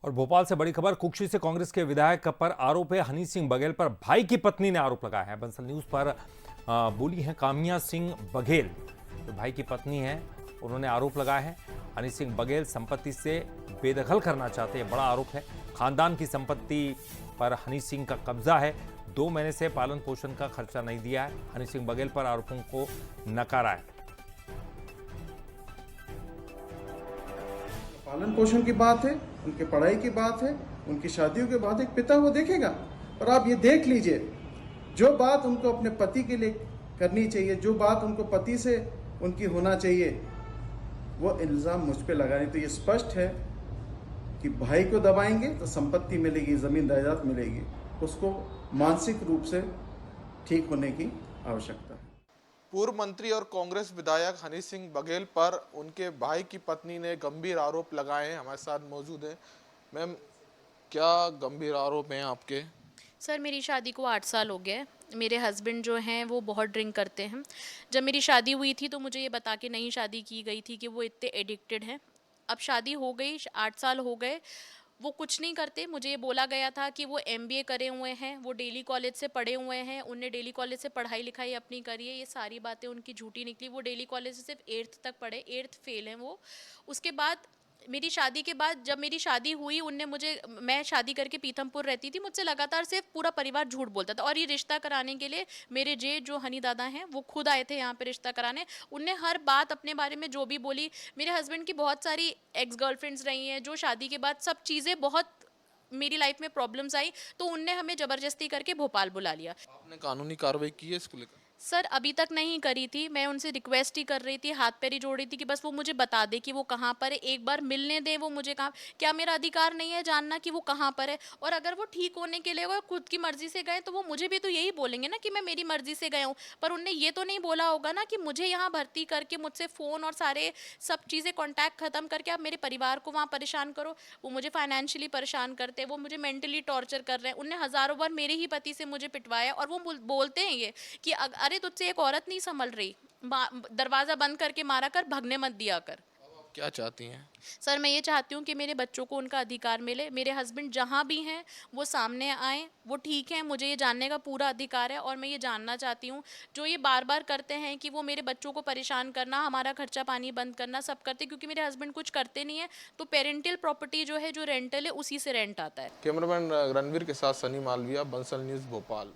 और भोपाल से बड़ी खबर, कुक्षी से कांग्रेस के विधायक पर आरोप है। हनी सिंह बघेल पर भाई की पत्नी ने आरोप लगाया है। बंसल न्यूज पर बोली है काम्या सिंह बघेल, जो भाई की पत्नी है, उन्होंने आरोप लगाया है हनी सिंह बघेल संपत्ति से बेदखल करना चाहते हैं। बड़ा आरोप है, खानदान की संपत्ति पर हनी सिंह का कब्जा है। 2 महीने से पालन पोषण का खर्चा नहीं दिया है। हनी सिंह बघेल पर आरोपों को नकारा है। पालन पोषण की बात है, उनके पढ़ाई की बात है, उनकी शादियों की बात है, एक पिता वो देखेगा। और आप ये देख लीजिए, जो बात उनको अपने पति के लिए करनी चाहिए, जो बात उनको पति से उनकी होना चाहिए, वो इल्ज़ाम मुझ पे लगाने। तो ये स्पष्ट है कि भाई को दबाएंगे तो संपत्ति मिलेगी, ज़मीन जायदाद मिलेगी। उसको मानसिक रूप से ठीक होने की आवश्यकता है। पूर्व मंत्री और कांग्रेस विधायक हनी सिंह बघेल पर उनके भाई की पत्नी ने गंभीर आरोप लगाए हैं। हमारे साथ मौजूद हैं। मैम, क्या गंभीर आरोप हैं आपके? सर, मेरी शादी को 8 साल हो गए। मेरे हस्बैंड जो हैं वो बहुत ड्रिंक करते हैं। जब मेरी शादी हुई थी तो मुझे ये बता के नहीं शादी की गई थी कि वो इतने एडिक्टेड हैं। अब शादी हो गई, 8 साल हो गए, वो कुछ नहीं करते। मुझे ये बोला गया था कि वो एमबीए करे हुए हैं, वो डेली कॉलेज से पढ़े हुए हैं, उनने डेली कॉलेज से पढ़ाई लिखाई अपनी करी है। ये सारी बातें उनकी झूठी निकली। वो डेली कॉलेज से सिर्फ 8th तक पढ़े, 8th फेल हैं वो। उसके बाद मेरी शादी के बाद, जब मेरी शादी हुई, उनने मुझे, मैं शादी करके पीथमपुर रहती थी, मुझसे लगातार सिर्फ पूरा परिवार झूठ बोलता था। और ये रिश्ता कराने के लिए मेरे जेठ जो हनी दादा हैं वो खुद आए थे यहाँ पे रिश्ता कराने। उनने हर बात अपने बारे में जो भी बोली। मेरे हस्बैंड की बहुत सारी एक्स गर्लफ्रेंड्स रही हैं, जो शादी के बाद सब चीज़ें बहुत मेरी लाइफ में प्रॉब्लम्स आई, तो उनने हमें ज़बरदस्ती करके भोपाल बुला लिया। आपने कानूनी कार्रवाई की है इसको लेकर? सर, अभी तक नहीं करी थी। मैं उनसे रिक्वेस्ट ही कर रही थी, हाथ पैर ही जोड़ रही थी कि बस वो मुझे बता दे कि वो कहाँ पर है, एक बार मिलने दें वो मुझे। कहाँ, क्या मेरा अधिकार नहीं है जानना कि वो कहाँ पर है? और अगर वो ठीक होने के लिए अगर खुद की मर्जी से गए तो वो मुझे भी तो यही बोलेंगे ना कि मैं मेरी मर्जी से गया हूँ। पर उनने ये तो नहीं बोला होगा ना कि मुझे यहाँ भर्ती करके मुझसे फ़ोन और सारे सब चीज़ें कॉन्टैक्ट ख़त्म करके आप मेरे परिवार को वहाँ परेशान करो। वो मुझे फाइनेंशियली परेशान करते हैं, वो मुझे मेंटली टॉर्चर कर रहे हैं। उनने हज़ारों बार मेरे ही पति से मुझे पिटवाया। और वो बोलते हैं ये कि अरे तुझसे एक औरत नहीं संभल रही, दरवाजा बंद करके मारा कर, भगने मत दिया कर। क्या चाहती हैं? सर, मैं ये चाहती हूँ कि मेरे बच्चों को उनका अधिकार मिले। मेरे हस्बैंड जहाँ भी हैं वो सामने आए, वो ठीक हैं, मुझे ये जानने का पूरा अधिकार है। और मैं ये जानना चाहती हूँ, जो ये बार बार करते हैं कि वो मेरे बच्चों को परेशान करना, हमारा खर्चा पानी बंद करना, सब करते, क्योंकि मेरे हस्बैंड कुछ करते नहीं है। तो पेरेंटल प्रॉपर्टी जो है, जो रेंटल है, उसी से रेंट आता है। कैमरामैन रणवीर के साथ सनी मालविया, बंसल न्यूज़, भोपाल।